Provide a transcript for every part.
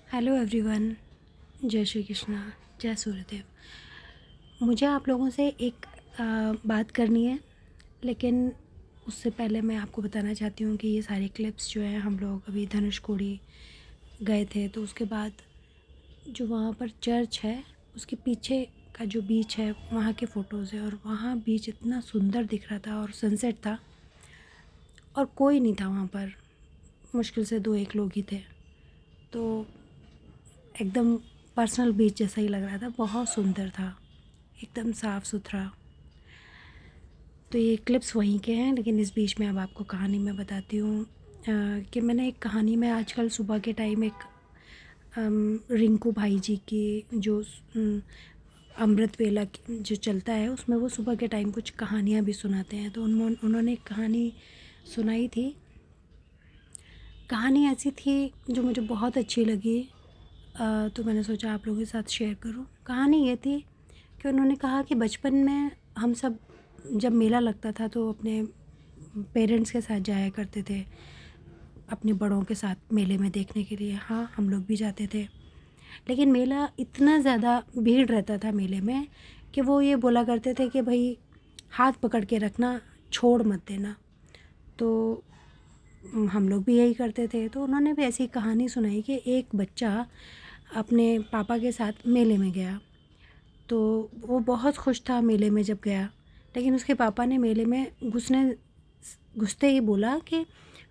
Hello everyone. जय श्री कृष्णा। जय सूर्यदेव। मुझे आप लोगों से एक बात करनी है, लेकिन उससे पहले मैं आपको बताना चाहती हूँ कि ये सारे क्लिप्स जो हैं, हम लोग अभी धनुषकोडी गए थे, तो उसके बाद जो वहाँ पर चर्च है उसके पीछे का जो बीच है वहाँ के फ़ोटोज़ है, और वहाँ बीच इतना सुंदर दिख रहा था और सनसेट था, और कोई नहीं था वहाँ पर। मुश्किल से 2-1 लोग ही थे, तो एकदम पर्सनल बीच जैसा ही लग रहा था। बहुत सुंदर था, एकदम साफ़ सुथरा। तो ये क्लिप्स वहीं के हैं, लेकिन इस बीच में अब आपको कहानी मैं बताती हूँ कि मैंने एक कहानी में आजकल सुबह के टाइम एक रिंकू भाई जी की जो अमृत वेला जो चलता है उसमें वो सुबह के टाइम कुछ कहानियाँ भी सुनाते हैं, तो उन्होंने एक कहानी सुनाई थी। कहानी ऐसी थी जो मुझे बहुत अच्छी लगी, तो मैंने सोचा आप लोगों के साथ शेयर करूं। कहानी ये थी कि उन्होंने कहा कि बचपन में हम सब जब मेला लगता था तो अपने पेरेंट्स के साथ जाया करते थे, अपने बड़ों के साथ मेले में देखने के लिए। हाँ, हम लोग भी जाते थे, लेकिन मेला इतना ज़्यादा भीड़ रहता था मेले में कि वो ये बोला करते थे कि भाई हाथ पकड़ के रखना, छोड़ मत देना। तो हम लोग भी यही करते थे। तो उन्होंने भी ऐसी कहानी सुनाई कि एक बच्चा अपने पापा के साथ मेले में गया, तो वो बहुत खुश था मेले में जब गया, लेकिन उसके पापा ने मेले में घुसते ही बोला कि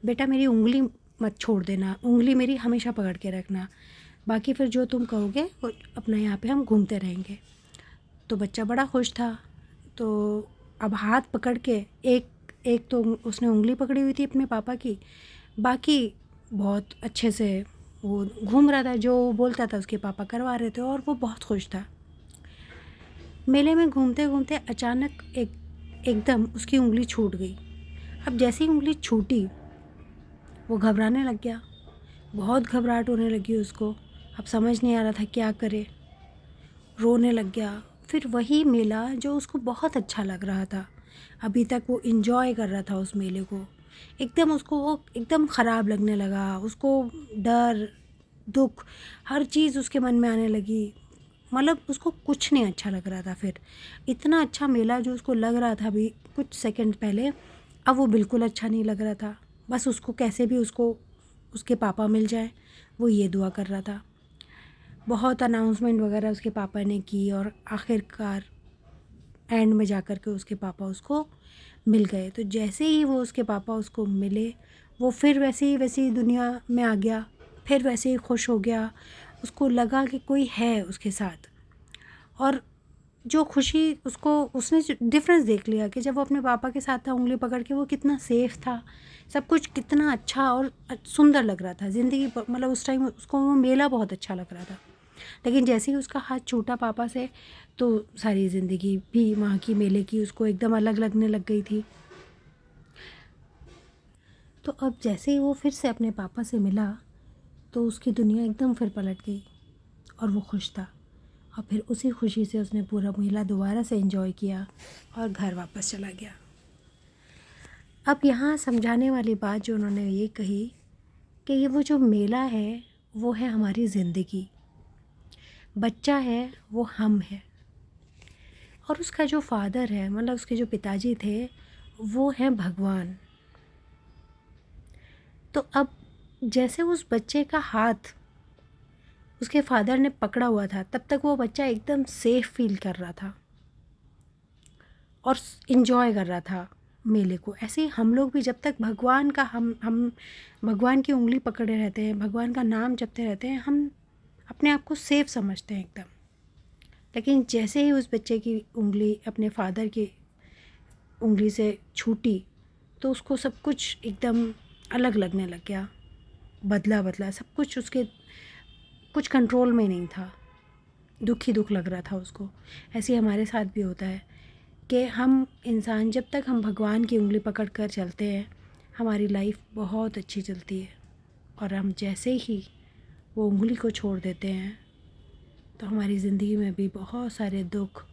बेटा मेरी उंगली मत छोड़ देना, उंगली मेरी हमेशा पकड़ के रखना, बाकी फिर जो तुम कहोगे वो अपना यहाँ पे हम घूमते रहेंगे। तो बच्चा बड़ा खुश था। तो अब हाथ पकड़ के एक एक तो उसने उंगली पकड़ी हुई थी अपने पापा की, बाकी बहुत अच्छे से वो घूम रहा था, जो वो बोलता था उसके पापा करवा रहे थे, और वो बहुत खुश था। मेले में घूमते घूमते अचानक एकदम उसकी उंगली छूट गई। अब जैसे ही उंगली छूटी वो घबराने लग गया, बहुत घबराहट होने लगी उसको। अब समझ नहीं आ रहा था क्या करे, रोने लग गया। फिर वही मेला जो उसको बहुत अच्छा लग रहा था, अभी तक वो इन्जॉय कर रहा था उस मेले को, एकदम उसको वो एकदम ख़राब लगने लगा। उसको डर, दुख, हर चीज़ उसके मन में आने लगी। मतलब उसको कुछ नहीं अच्छा लग रहा था। फिर इतना अच्छा मेला जो उसको लग रहा था अभी कुछ सेकंड पहले, अब वो बिल्कुल अच्छा नहीं लग रहा था। बस उसको कैसे भी उसको उसके पापा मिल जाए, वो ये दुआ कर रहा था। बहुत अनाउंसमेंट वगैरह उसके पापा ने की, और आखिरकार एंड में जा कर के उसके पापा उसको मिल गए। तो जैसे ही वो उसके पापा उसको मिले, वो फिर वैसे ही दुनिया में आ गया, फिर वैसे ही खुश हो गया। उसको लगा कि कोई है उसके साथ, और जो खुशी उसको, उसने डिफरेंस देख लिया कि जब वो अपने पापा के साथ था उंगली पकड़ के, वो कितना सेफ था, सब कुछ कितना अच्छा और सुंदर लग रहा था ज़िंदगी। मतलब उस टाइम उसको वो मेला बहुत अच्छा लग रहा था। लेकिन जैसे ही उसका हाथ छूटा पापा से, तो सारी ज़िंदगी भी वहाँ की मेले की उसको एकदम अलग लगने लग गई थी। तो अब जैसे ही वो फिर से अपने पापा से मिला, तो उसकी दुनिया एकदम फिर पलट गई, और वो खुश था। और फिर उसी खुशी से उसने पूरा मेला दोबारा से एंजॉय किया और घर वापस चला गया। अब यहाँ समझाने वाली बात जो उन्होंने ये कही कि ये वो जो मेला है वो है हमारी ज़िंदगी, बच्चा है वो हम है, और उसका जो फादर है, मतलब उसके जो पिताजी थे, वो हैं भगवान। तो अब जैसे उस बच्चे का हाथ उसके फादर ने पकड़ा हुआ था, तब तक वो बच्चा एकदम सेफ़ फील कर रहा था और इन्जॉय कर रहा था मेले को। ऐसे ही हम लोग भी जब तक भगवान का हम भगवान की उंगली पकड़े रहते हैं, भगवान का नाम जपते रहते हैं, हम अपने आप को सेफ़ समझते हैं एकदम। लेकिन जैसे ही उस बच्चे की उंगली अपने फादर की उंगली से छूटी, तो उसको सब कुछ एकदम अलग लगने लग गया, बदला बदला सब कुछ, उसके कुछ कंट्रोल में नहीं था, दुख ही दुख लग रहा था उसको। ऐसे ही हमारे साथ भी होता है कि हम इंसान जब तक हम भगवान की उंगली पकड़ कर चलते हैं, हमारी लाइफ बहुत अच्छी चलती है, और हम जैसे ही वो उंगली को छोड़ देते हैं, तो हमारी ज़िंदगी में भी बहुत सारे दुख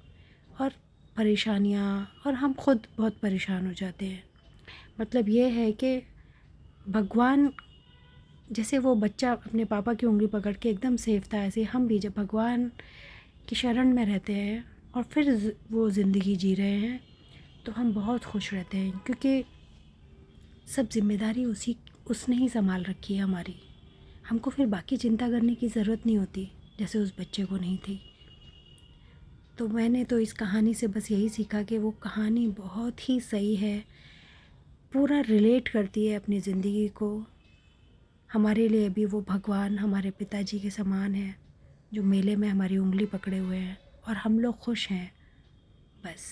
और परेशानियाँ, और हम खुद बहुत परेशान हो जाते हैं। मतलब ये है कि भगवान जैसे वो बच्चा अपने पापा की उंगली पकड़ के एकदम सेफ था, ऐसे हम भी जब भगवान की शरण में रहते हैं और फिर वो ज़िंदगी जी रहे हैं तो हम बहुत खुश रहते हैं, क्योंकि सब जिम्मेदारी उसने ही संभाल रखी है हमारी। हमको फिर बाकी चिंता करने की ज़रूरत नहीं होती, जैसे उस बच्चे को नहीं थी। तो मैंने तो इस कहानी से बस यही सीखा कि वो कहानी बहुत ही सही है, पूरा रिलेट करती है अपनी ज़िंदगी को। हमारे लिए भी वो भगवान हमारे पिताजी के समान है, जो मेले में हमारी उंगली पकड़े हुए हैं और हम लोग खुश हैं। बस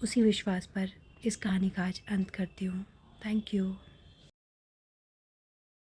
उसी विश्वास पर इस कहानी का आज अंत करती हूँ। Thank you.